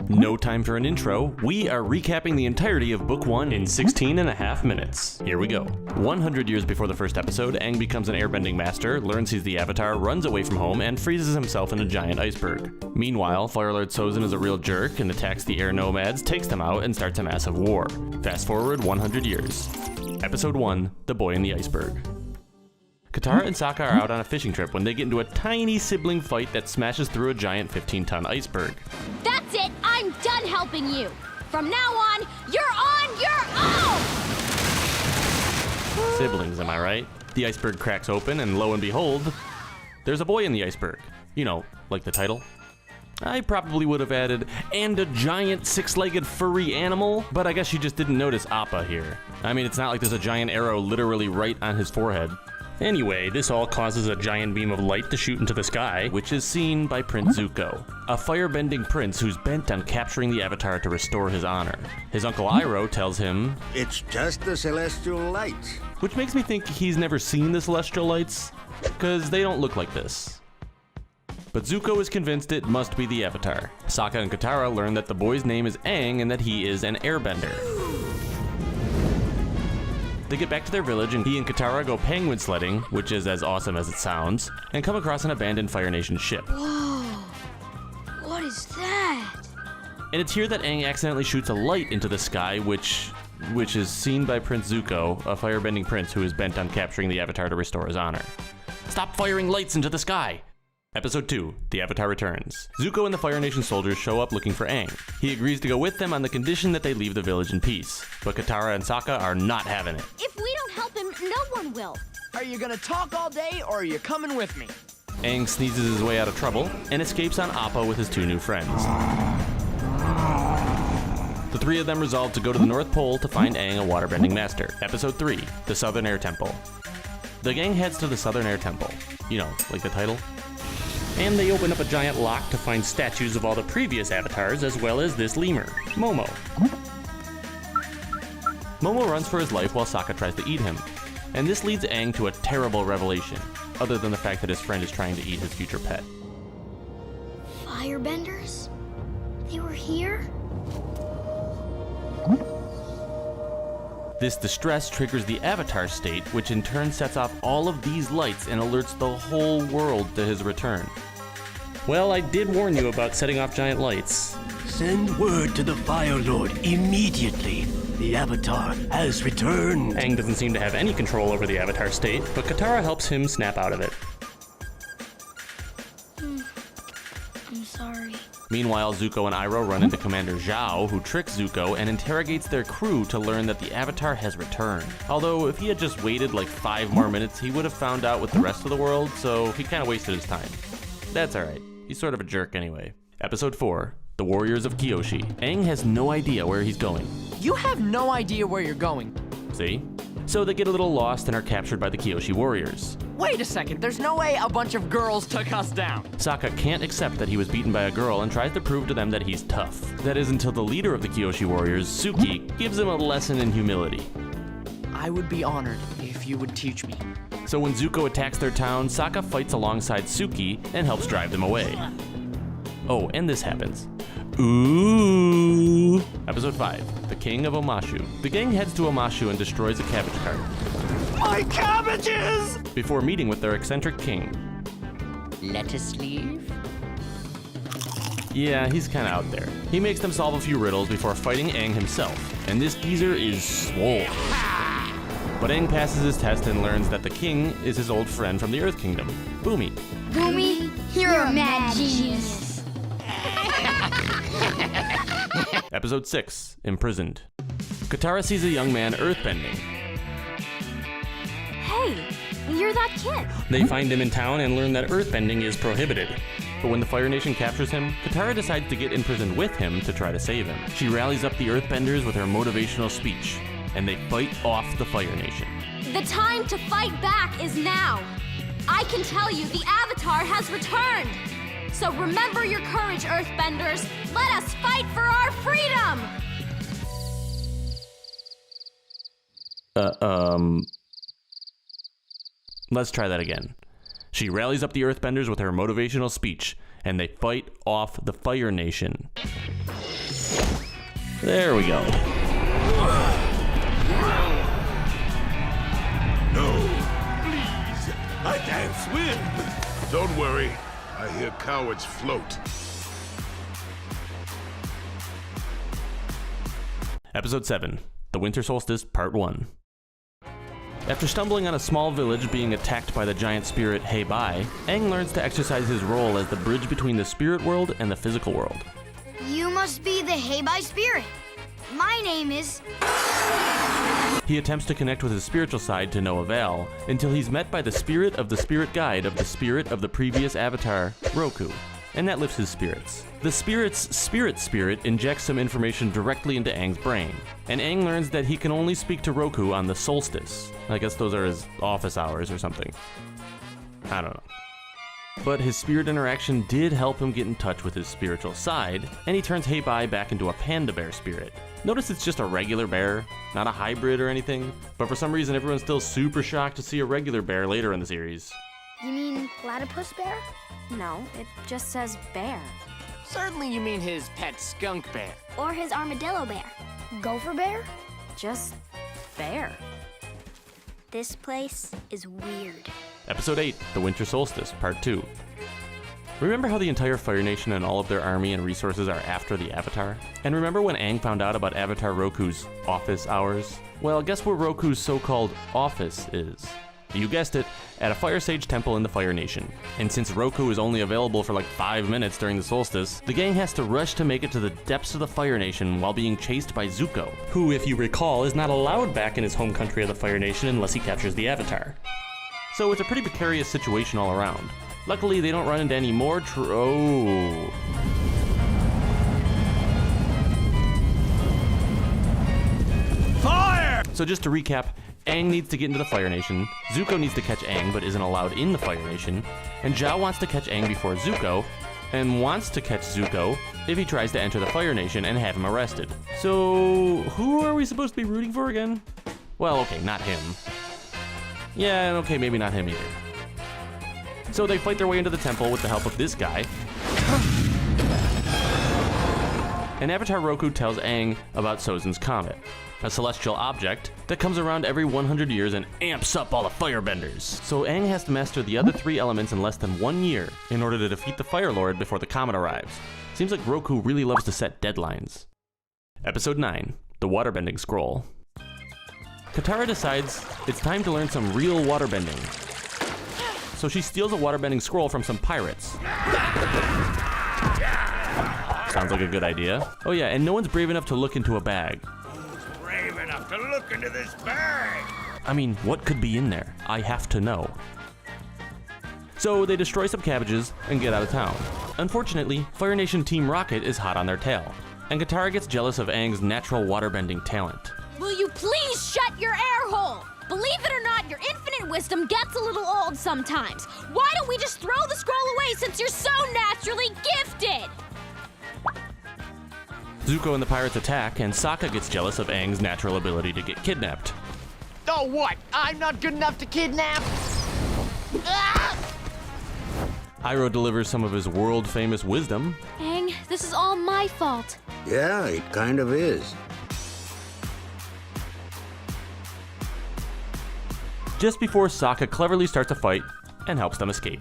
No time for an intro. We are recapping the entirety of Book 1 in 16.5 minutes. Here we go. 100 years before the first episode, Aang becomes an airbending master, learns he's the Avatar, runs away from home, and freezes himself in a giant iceberg. Meanwhile, Fire Lord Sozin is a real jerk and attacks the air nomads, takes them out, and starts a massive war. Fast forward 100 years. Episode 1, The Boy in the Iceberg. Katara and Sokka are out on a fishing trip when they get into a tiny sibling fight that smashes through a giant 15-ton iceberg. That's it! I'm done helping you! From now on your own! Siblings, am I right? The iceberg cracks open and lo and behold, there's a boy in the iceberg. You know, like the title. I probably would have added, and a giant six-legged furry animal, but I guess you just didn't notice Appa here. I mean, it's not like there's a giant arrow literally right on his forehead. Anyway, this all causes a giant beam of light to shoot into the sky, which is seen by Prince Zuko, a firebending prince who's bent on capturing the Avatar to restore his honor. His uncle Iroh tells him, "It's just the celestial light." Which makes me think he's never seen the celestial lights, because they don't look like this. But Zuko is convinced it must be the Avatar. Sokka and Katara learn that the boy's name is Aang and that he is an airbender. They get back to their village and he and Katara go penguin sledding, which is as awesome as it sounds, and come across an abandoned Fire Nation ship. Whoa! What is that? And it's here that Aang accidentally shoots a light into the sky, which is seen by Prince Zuko, a firebending prince who is bent on capturing the Avatar to restore his honor. Stop firing lights into the sky! Episode 2, The Avatar Returns. Zuko and the Fire Nation soldiers show up looking for Aang. He agrees to go with them on the condition that they leave the village in peace. But Katara and Sokka are not having it. If we don't help him, no one will. Are you gonna talk all day, or are you coming with me? Aang sneezes his way out of trouble and escapes on Appa with his two new friends. The three of them resolve to go to the North Pole to find Aang, a waterbending master. Episode 3, The Southern Air Temple. The gang heads to the Southern Air Temple. You know, like the title. And they open up a giant lock to find statues of all the previous avatars, as well as this lemur, Momo. Momo runs for his life while Sokka tries to eat him. And this leads Aang to a terrible revelation, other than the fact that his friend is trying to eat his future pet. Firebenders? They were here? This distress triggers the Avatar state, which in turn sets off all of these lights and alerts the whole world to his return. Well, I did warn you about setting off giant lights. Send word to the Fire Lord immediately. The Avatar has returned. Aang doesn't seem to have any control over the Avatar state, but Katara helps him snap out of it. I'm sorry. Meanwhile, Zuko and Iroh run into Commander Zhao, who tricks Zuko and interrogates their crew to learn that the Avatar has returned. Although, if he had just waited like 5 more minutes, he would have found out with the rest of the world, so he kinda wasted his time. That's alright. He's sort of a jerk anyway. Episode 4, The Warriors of Kyoshi. Aang has no idea where he's going. You have no idea where you're going. See? So they get a little lost and are captured by the Kyoshi warriors. Wait a second, there's no way a bunch of girls took us down. Sokka can't accept that he was beaten by a girl and tries to prove to them that he's tough. That is until the leader of the Kyoshi warriors, Suki, gives him a lesson in humility. I would be honored if you would teach me. So when Zuko attacks their town, Sokka fights alongside Suki and helps drive them away. Oh, and this happens. Ooh! Episode 5, The King of Omashu. The gang heads to Omashu and destroys a cabbage cart. My cabbages! Before meeting with their eccentric king. Let us leave. Yeah, he's kinda out there. He makes them solve a few riddles before fighting Aang himself. And this geezer is swole. But Aang passes his test and learns that the king is his old friend from the Earth Kingdom, Bumi. Boomy, you're a mad genius. Episode 6, Imprisoned. Katara sees a young man earthbending. Hey, you're that kid. They find him in town and learn that earthbending is prohibited. But when the Fire Nation captures him, Katara decides to get imprisoned with him to try to save him. She rallies up the earthbenders with her motivational speech, and they fight off the Fire Nation. The time to fight back is now. I can tell you the Avatar has returned. So remember your courage, Earthbenders. Let us fight for our freedom! Let's try that again. She rallies up the Earthbenders with her motivational speech, and they fight off the Fire Nation. There we go. No, please, I can't swim. Don't worry, I hear cowards float. Episode 7, The Winter Solstice, Part 1. After stumbling on a small village being attacked by the giant spirit Heibai, Aang learns to exercise his role as the bridge between the spirit world and the physical world. You must be the Heibai spirit. My name is... He attempts to connect with his spiritual side to no avail, until he's met by the spirit of the spirit guide of the spirit of the previous avatar, Roku, and that lifts his spirits. The spirit's spirit injects some information directly into Aang's brain, and Aang learns that he can only speak to Roku on the solstice. I guess those are his office hours or something. I don't know. But his spirit interaction did help him get in touch with his spiritual side, and he turns Heibai back into a panda bear spirit. Notice it's just a regular bear, not a hybrid or anything, but for some reason everyone's still super shocked to see a regular bear later in the series. You mean platypus bear? No, it just says bear. Certainly you mean his pet skunk bear. Or his armadillo bear? Gopher bear? Just bear. This place is weird. Episode 8, The Winter Solstice, Part 2. Remember how the entire Fire Nation and all of their army and resources are after the Avatar? And remember when Aang found out about Avatar Roku's office hours? Well, guess where Roku's so-called office is? You guessed it, at a Fire Sage temple in the Fire Nation. And since Roku is only available for like 5 minutes during the solstice, the gang has to rush to make it to the depths of the Fire Nation while being chased by Zuko, who, if you recall, is not allowed back in his home country of the Fire Nation unless he captures the Avatar. So it's a pretty precarious situation all around. Luckily, they don't run into any more Fire! So just to recap, Aang needs to get into the Fire Nation, Zuko needs to catch Aang but isn't allowed in the Fire Nation, and Zhao wants to catch Aang before Zuko, and wants to catch Zuko if he tries to enter the Fire Nation and have him arrested. So, who are we supposed to be rooting for again? Well, okay, not him. Yeah, okay, maybe not him either. So they fight their way into the temple with the help of this guy. And Avatar Roku tells Aang about Sozin's Comet, a celestial object that comes around every 100 years and amps up all the firebenders. So Aang has to master the other 3 elements in less than 1 year in order to defeat the Fire Lord before the comet arrives. Seems like Roku really loves to set deadlines. Episode 9, The Waterbending Scroll. Katara decides it's time to learn some real waterbending. So she steals a waterbending scroll from some pirates. Sounds like a good idea. Oh yeah, and no one's brave enough to look into a bag. Who's brave enough to look into this bag? I mean, what could be in there? I have to know. So they destroy some cabbages and get out of town. Unfortunately, Fire Nation Team Rocket is hot on their tail, and Katara gets jealous of Aang's natural waterbending talent. Will you please shut your air hole? Believe it or not, your infinite wisdom gets a little old sometimes. Why don't we just throw the scroll away since you're so naturally gifted? Zuko and the pirates attack, and Sokka gets jealous of Aang's natural ability to get kidnapped. Oh, what? I'm not good enough to kidnap? Ah! Iroh delivers some of his world-famous wisdom. Aang, this is all my fault. Yeah, it kind of is. Just before Sokka cleverly starts a fight and helps them escape.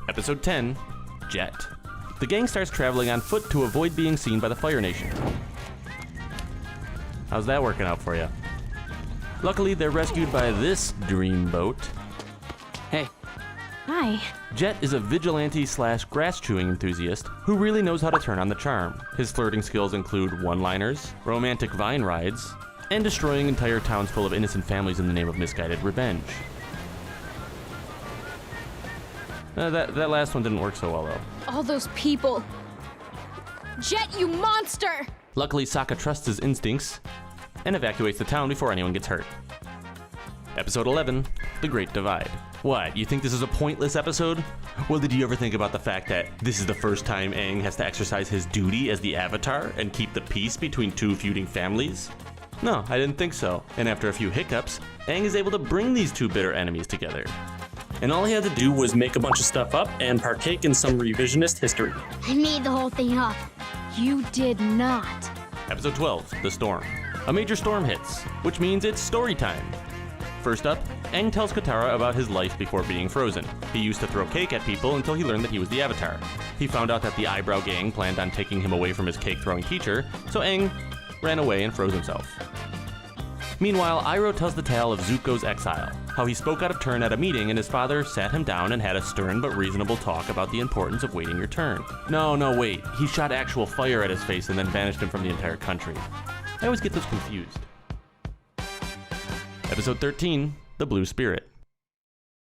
Episode 10, Jet. The gang starts traveling on foot to avoid being seen by the Fire Nation. How's that working out for you? Luckily, they're rescued by this dreamboat. Hey, Hi. Jet is a vigilante/grass-chewing enthusiast who really knows how to turn on the charm. His flirting skills include one-liners, romantic vine rides, and destroying entire towns full of innocent families in the name of misguided revenge. That last one didn't work so well, though. All those people. Jet, you monster! Luckily, Sokka trusts his instincts and evacuates the town before anyone gets hurt. Episode 11, The Great Divide. What, you think this is a pointless episode? Well, did you ever think about the fact that this is the first time Aang has to exercise his duty as the Avatar and keep the peace between 2 feuding families? No, I didn't think so. And after a few hiccups, Aang is able to bring these 2 bitter enemies together. And all he had to do was make a bunch of stuff up and partake in some revisionist history. I made the whole thing up. You did not. Episode 12, The Storm. A major storm hits, which means it's story time. First up, Aang tells Katara about his life before being frozen. He used to throw cake at people until he learned that he was the Avatar. He found out that the Eyebrow Gang planned on taking him away from his cake-throwing teacher, so Aang ran away and froze himself. Meanwhile, Iroh tells the tale of Zuko's exile, how he spoke out of turn at a meeting and his father sat him down and had a stern but reasonable talk about the importance of waiting your turn. No, wait, he shot actual fire at his face and then banished him from the entire country. I always get those confused. Episode 13, The Blue Spirit.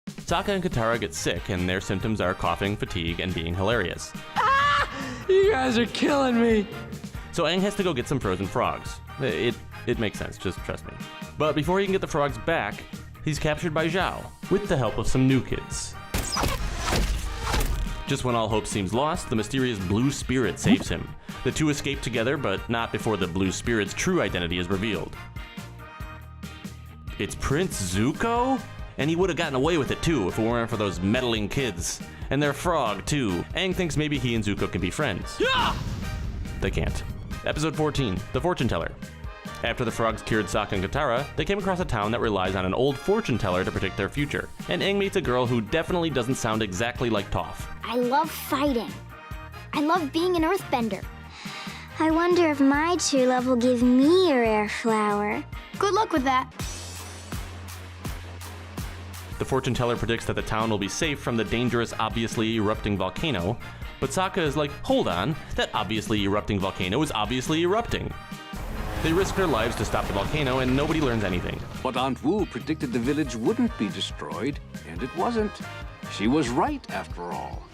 Sokka and Katara get sick and their symptoms are coughing, fatigue, and being hilarious. Ah! You guys are killing me. So Aang has to go get some frozen frogs. It makes sense, just trust me. But before he can get the frogs back, he's captured by Zhao, with the help of some new kids. Just when all hope seems lost, the mysterious Blue Spirit saves him. The two escape together, but not before the Blue Spirit's true identity is revealed. It's Prince Zuko? And he would have gotten away with it too if it weren't for those meddling kids. And their frog too. Aang thinks maybe he and Zuko can be friends. Yeah! They can't. Episode 14, The Fortune Teller. After the frogs cured Sokka and Katara, they came across a town that relies on an old fortune teller to predict their future. And Aang meets a girl who definitely doesn't sound exactly like Toph. I love fighting. I love being an earthbender. I wonder if my true love will give me a rare flower. Good luck with that. The fortune teller predicts that the town will be safe from the dangerous, obviously erupting volcano. But Sokka is like, hold on, that obviously erupting volcano is obviously erupting. They risk their lives to stop the volcano and nobody learns anything. But Aunt Wu predicted the village wouldn't be destroyed, and it wasn't. She was right after all.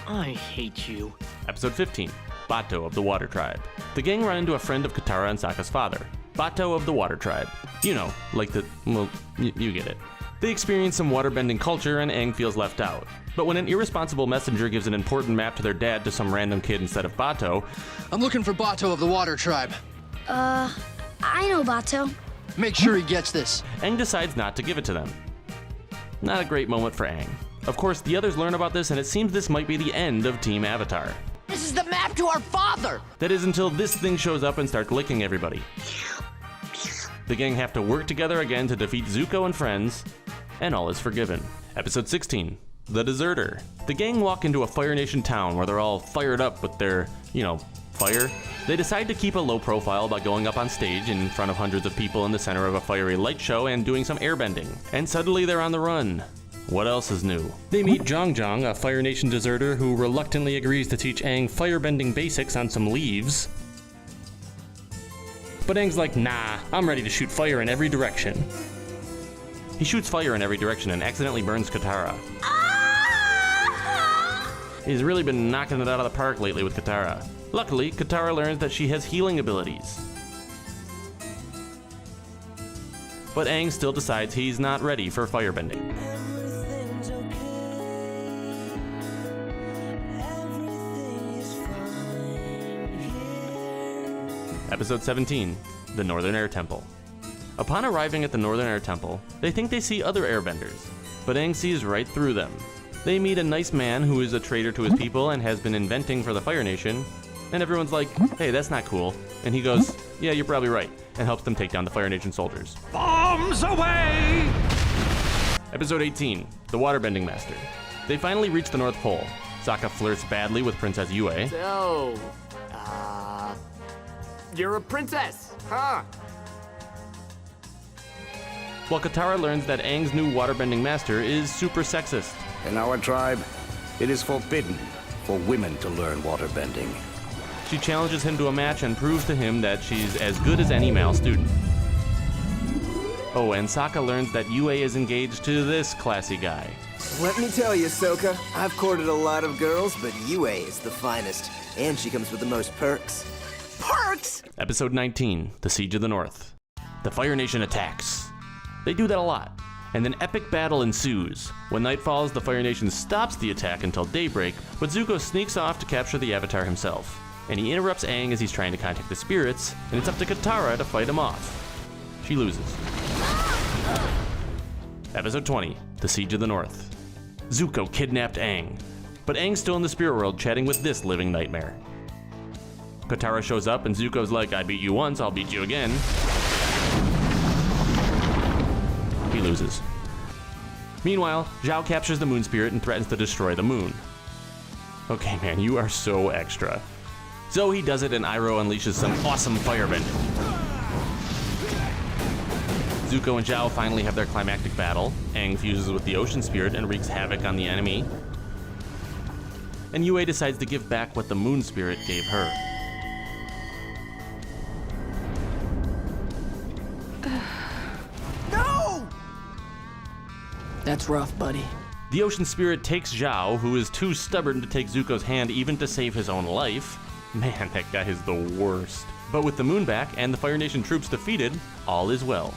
I hate you. Episode 15, Bato of the Water Tribe. The gang run into a friend of Katara and Sokka's father, Bato of the Water Tribe. You know, like the, well, you get it. They experience some waterbending culture and Aang feels left out. But when an irresponsible messenger gives an important map to their dad to some random kid instead of Bato... I'm looking for Bato of the Water Tribe. I know Bato. Make sure he gets this. Aang decides not to give it to them. Not a great moment for Aang. Of course, the others learn about this and it seems this might be the end of Team Avatar. This is the map to our father. That is until this thing shows up and starts licking everybody. The gang have to work together again to defeat Zuko and friends, and all is forgiven. Episode 16, The Deserter. The gang walk into a Fire Nation town where they're all fired up with their, fire. They decide to keep a low profile by going up on stage in front of hundreds of people in the center of a fiery light show and doing some airbending. And suddenly they're on the run. What else is new? They meet Zhang, a Fire Nation deserter who reluctantly agrees to teach Aang firebending basics on some leaves. But Aang's like, nah, I'm ready to shoot fire in every direction. He shoots fire in every direction and accidentally burns Katara. He's really been knocking it out of the park lately with Katara. Luckily, Katara learns that she has healing abilities. But Aang still decides he's not ready for firebending. Episode 17, The Northern Air Temple. Upon arriving at the Northern Air Temple, they think they see other airbenders, but Aang sees right through them. They meet a nice man who is a traitor to his people and has been inventing for the Fire Nation, and everyone's like, hey, that's not cool. And he goes, yeah, you're probably right, and helps them take down the Fire Nation soldiers. Bombs away! Episode 18, The Waterbending Master. They finally reach the North Pole. Sokka flirts badly with Princess Yue. So, you're a princess, huh? While Katara learns that Aang's new waterbending master is super sexist. In our tribe, it is forbidden for women to learn waterbending. She challenges him to a match and proves to him that she's as good as any male student. Oh, and Sokka learns that Yue is engaged to this classy guy. Let me tell you, Sokka, I've courted a lot of girls, but Yue is the finest, and she comes with the most perks. Perks? Episode 19, The Siege of the North. The Fire Nation attacks. They do that a lot, and an epic battle ensues. When night falls, the Fire Nation stops the attack until daybreak, but Zuko sneaks off to capture the Avatar himself. And he interrupts Aang as he's trying to contact the spirits, and it's up to Katara to fight him off. She loses. Episode 20, The Siege of the North. Zuko kidnapped Aang, but Aang's still in the spirit world chatting with this living nightmare. Katara shows up and Zuko's like, I beat you once, I'll beat you again. He loses. Meanwhile, Zhao captures the moon spirit and threatens to destroy the moon. Okay, man, you are so extra. So he does it and Iroh unleashes some awesome firebending. Zuko and Zhao finally have their climactic battle. Aang fuses with the ocean spirit and wreaks havoc on the enemy. And Yue decides to give back what the moon spirit gave her. No! That's rough, buddy. The ocean spirit takes Zhao, who is too stubborn to take Zuko's hand even to save his own life. Man, that guy is the worst. But with the moon back and the Fire Nation troops defeated, all is well.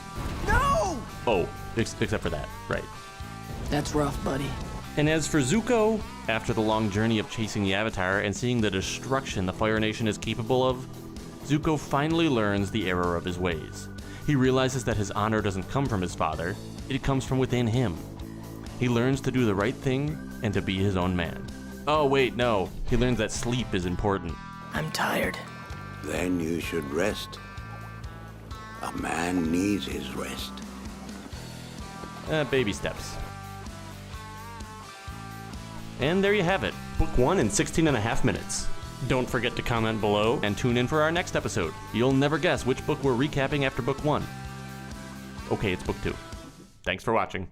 No! Oh, except for that, right. That's rough, buddy. And as for Zuko, after the long journey of chasing the Avatar and seeing the destruction the Fire Nation is capable of, Zuko finally learns the error of his ways. He realizes that his honor doesn't come from his father, it comes from within him. He learns to do the right thing and to be his own man. Oh wait, no, he learns that sleep is important. I'm tired. Then you should rest. A man needs his rest. Baby steps. And there you have it, Book 1 in 16.5 minutes. Don't forget to comment below and tune in for our next episode. You'll never guess which book we're recapping after Book 1. Okay, it's Book 2. Thanks for watching.